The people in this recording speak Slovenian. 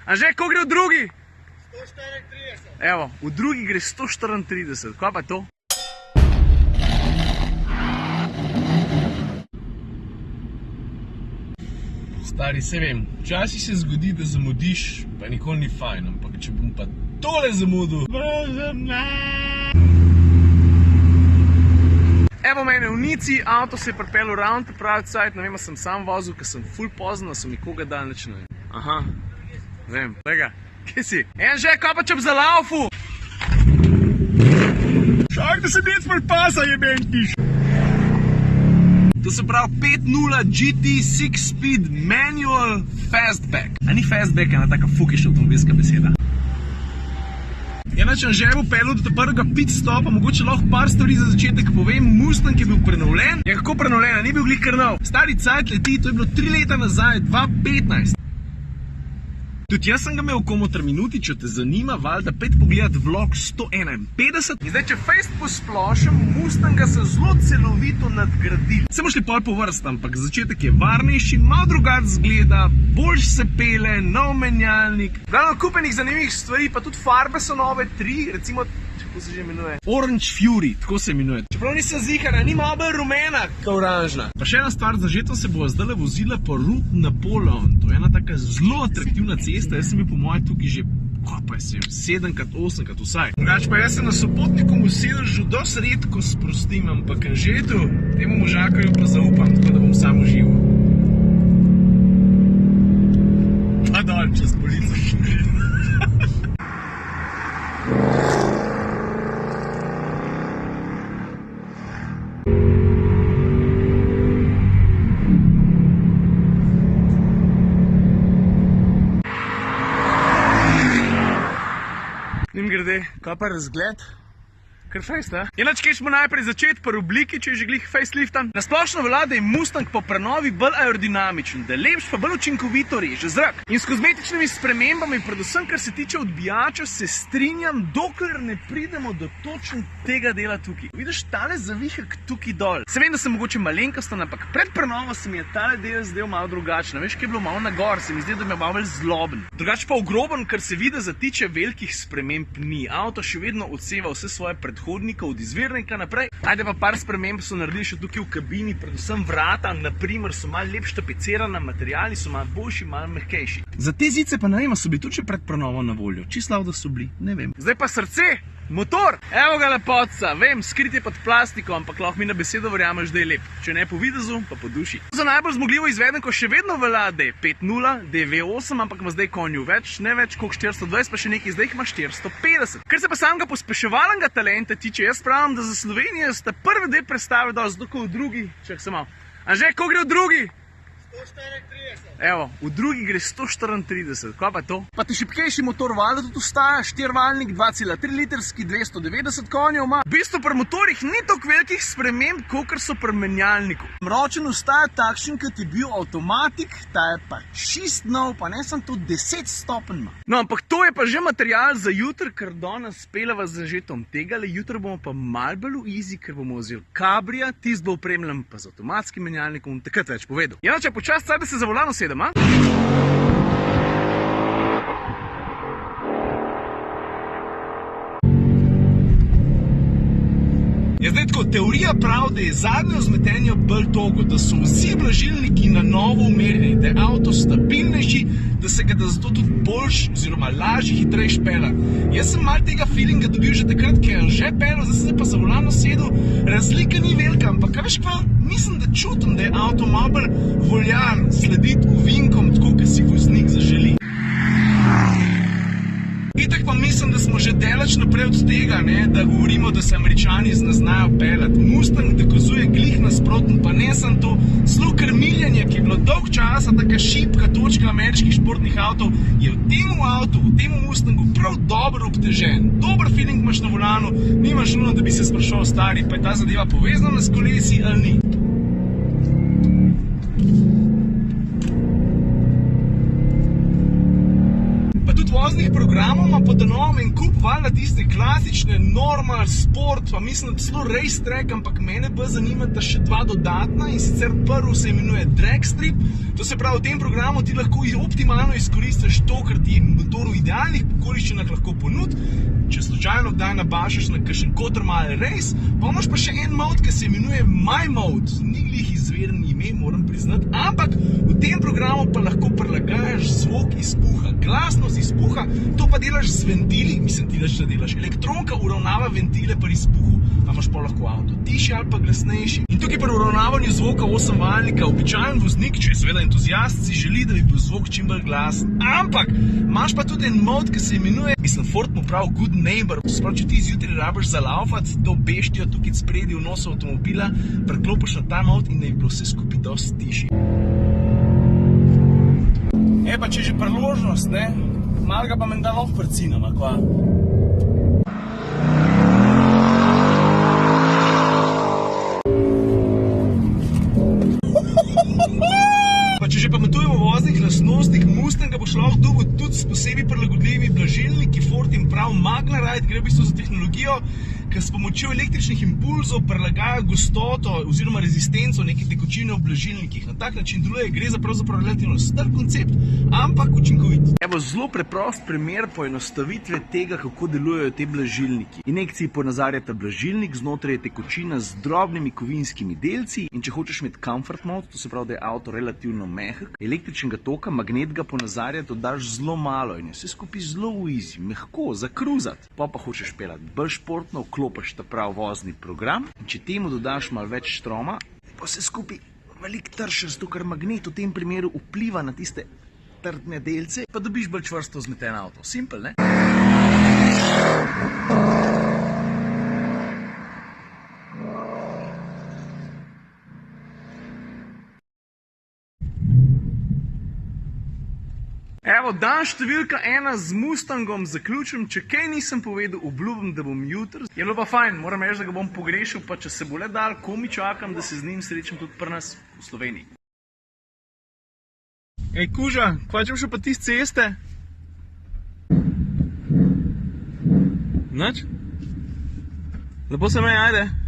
Anže, ko gre v drugi? 134. Evo, v drugi gre 134, kaj pa je to? Stari, se vem, včasih se zgodi, da zamudiš, pa nikoli ni fajn, ampak če bom pa tole zamudil... Evo mene v Nici, avto se je pripeljal round the pravi cajt, ne vem, sem sam vozil, ker sem ful pozno, sem nikoga dal nič ne vem. Aha, vem, lega, kje si? Anže, kaj pa če bi zalaufu? Šak, da se nec pripasa, jeben piš. To se pravi 5.0 GT 6-speed manual fastback. A ni fastback, ena taka fukiš avtomobilska beseda. Enač Anže bo pelil do prvega pit stopa, mogoče lahko par stvari za začetek povem. Mustang je bil prenovljen. Ja, kako prenovljen, ni bil glih kar nov. Stari cajt leti, to je bilo 3 leta nazaj, 2015. Tudi jaz sem ga imel v Komotar minuti, če te zanima, valjda pet pogledati vlog 151. In zdaj, če fejst posplošim, Mustanga so zelo celovito nadgradili. Se boš šli pol po vrst, ampak začetek je varnejši, malo drugače zgleda, boljš se pele, nov menjalnik. Glavno kupenih zanimivih stvari, pa tudi farbe so nove, 3, recimo, kako se že imenuje? Orange Fury, tako se imenuje. Čeprav nisem zihar, ni malo bolj rumena, kot oranžna. Pa še ena stvar, za žetom se bo zdajle vozila po Route Napoleon. To je ena taka zelo atraktivna cesta, jaz sem bil po moje tukaj že, kaj pa je 7-krat, 8-krat vsaj. Drugač pa jaz se na Sopotnikom v sedežu dosti redko sprostim, ampak Anžetu, temu možakarju pa zaupam, tako da bom sam užival. Pa dol, čez polico. Grede, kaj pa razgled? Kar fejst, a? Enač, kje smo najprej začeti pri obliki, če je že glih faceliftan? Na splošno velja, da je Mustang po prenovi bolj aerodinamičen, da je lepš pa bolj učinkovito reže zrak. In s kozmetičnimi spremembami, predvsem kar se tiče odbijača, se strinjam, dokler ne pridemo do točno tega dela tukaj. Vidiš tale zavihek tukaj dol. Se vem, da sem mogoče malenkastan, ampak pred prenovo se mi je tale del zdel malo drugačen. Veš, kaj je bilo malo na gor, se mi zdi, da mi je malo bolj zloben. Drugače pa ogroben, kar se vidi zatiče velikih sprememb ni. Avto še vedno odseva vse svoje predhodnika od izvirnika naprej. Ajde pa par sprememb so naredili še tukaj v kabini, predvsem vrata, naprimer, so malo lepš tapecirana, materiali so malo boljši, malo mehkejši. Za te zice pa ne vem, so bili tudi še pred prenovo na voljo. Čislav, da so bili, ne vem. Zdaj pa srce, motor, evo ga lepotca, vem, skrit je pod plastiko, ampak lahko mi na besedo verjameš, da je lep. Če ne po videzu, pa po duši. Za najbolj zmogljivo izvedenko še vedno velja, da je 5.0, da je V8, ampak ima zdaj konju več, ne več, koliko 420, pa še nekaj, zdaj jih ima 450. Ker se pa samega pospeševalnega talenta tiče, jaz pravim, da za Slovenijo sta prvi del predstave dal, zato ko v drugi, čak se malo. Anže, ko gre v drugi? 134. Evo, v drugi gre 134, kaj pa je to? Pa ti šipkejši motor valjda tudi ustaja, 4-valjnik, 2,3 litrski, 290 konjev ima. V bistvu pri motorjih ni toliko velikih sprememb, kakor so pri menjalniku. Ročen ustaja takšen, kot je bil avtomatik, ta je pa čist nov, pa ne sem to 10 stopenj ima. No, ampak to je pa že material za jutri, ker danes pelava z Anžetom tegale, jutri bomo pa malo bolj v easy, ker bomo vzeli kabrija, tist bo opremljen pa z avtomatskim menjalnikom, takrat več povedal. Če počas caj, da se za volan usedem, a? Je zdaj tako, teorija pravi, da je zadnje vzmetenje bolj togo, da so vsi blažilniki na novo umerjeni, da je avto stabilnejši, da se ga da zato tudi boljš, oziroma lažje, hitrejš pela. Jaz sem malo tega feelinga dobil že takrat, ki je Anže pelil, zdaj se pa za volan usedel, razlika ni velika, ampak veš pa, mislim, da čutim, da je avto malo bolj voljan slediti ovinkom, tako, kot si voznik zaželi. Itak pa mislim, da smo že daleč naprej od tega, da govorimo, da se Američani ne znajo pelati. Mustang dokazuje glih nasprotno, pa ne samo to, celo krmiljenje, ki je bilo dolg časa taka šibka točka ameriških športnih avtov, je v tem avtu, v tem Mustangu prav dobro obtežen. Dober feeling imaš na volanu, nimaš nujno, da bi se sprašal stari, pa je ta zadeva povezana s kolesi ali ni. voznih programov ima po novem en kup valjda tiste klasične, normal, sport, pa mislim, da celo race track, ampak mene bolj zanimata še dva dodatna in sicer prvi se imenuje drag strip. To se pravi, v tem programu ti lahko optimalno izkoristiš to, kar ti motor v idealnih okoliščinah lahko ponudi. Če slučajno kdaj nabašaš na kakšen kotrmali race, pa imaš pa še en mod, ki se imenuje My Mode. Ni glih izveren ime, moram priznati, ampak v tem programu pa lahko prilagajaš zvok izpuha, glasnost izpuha, to pa delaš z ventili, mislim ti, da delaš. Elektronka uravnava ventile pri izpuhu, pa imaš pa lahko avto tišji ali pa glasnejši. In tukaj pri uravnavanju zvoka 8-valjnika, običajen voznik, če je seveda entuzijast, si želi, da bi bil zvok čim bolj glasen. Ampak imaš pa tudi en mod, ki se imenuje, mislim, Ford mu pravi Good Neighbor. Sprav, če ti zjutraj rabiš zalaufati, to beštijo tukaj spredi v nosu avtomobila, preklopiš na ta mod in da bi bilo vse skupaj dosti tišji. Pa če že priložnost, ne, malo ga pa menda lahko prcinam, akva. Pa če že pametujemo o voznih lastnostih Mustanga, boš lahko dobil tudi s posebej prilagodljivimi blažilniki. Ford jim pravi Magnaride, gre v bistvu za tehnologijo, ki s pomočjo električnih impulzov prilagaja gostoto oziroma rezistenco neke tekočine v blažilnikih. Na tak način deluje, gre za pravzaprav relativno star koncept, ampak učinkovit. Evo zelo preprost primer poenostavitve tega, kako delujejo te blažilniki. Injekciji ponazarjata blažilnik, znotraj je tekočina z drobnimi kovinskimi delci in če hočeš imeti comfort mode, to se pravi, da je avto relativno mehek, električnega toka, magnet ga ponazarja, dodaš zelo malo in je vse skupaj zelo easy, mehko, za kruzat. Pa hočeš pelati bolj športno, vklopiš ta prav vozni program in če temu dodaš malo več štroma, pa se skupaj veliko trše, zato ker magnet v tem primeru vpliva na tiste trdne delce, pa dobiš bolj čvrsto zmeten avto. Simple, ne? Evo, dan številka 1 z Mustangom zaključim. Če kaj nisem povedal, obljubim, da bom jutri. Je bilo pa fajn, moram reči, da ga bom pogrešil, pa če se bo le dal, komi čakam, da se z njim srečam tudi pri nas v Sloveniji. Ej, kuža, kva čem še pa tiste ceste? Nič? Lepo se me ajde.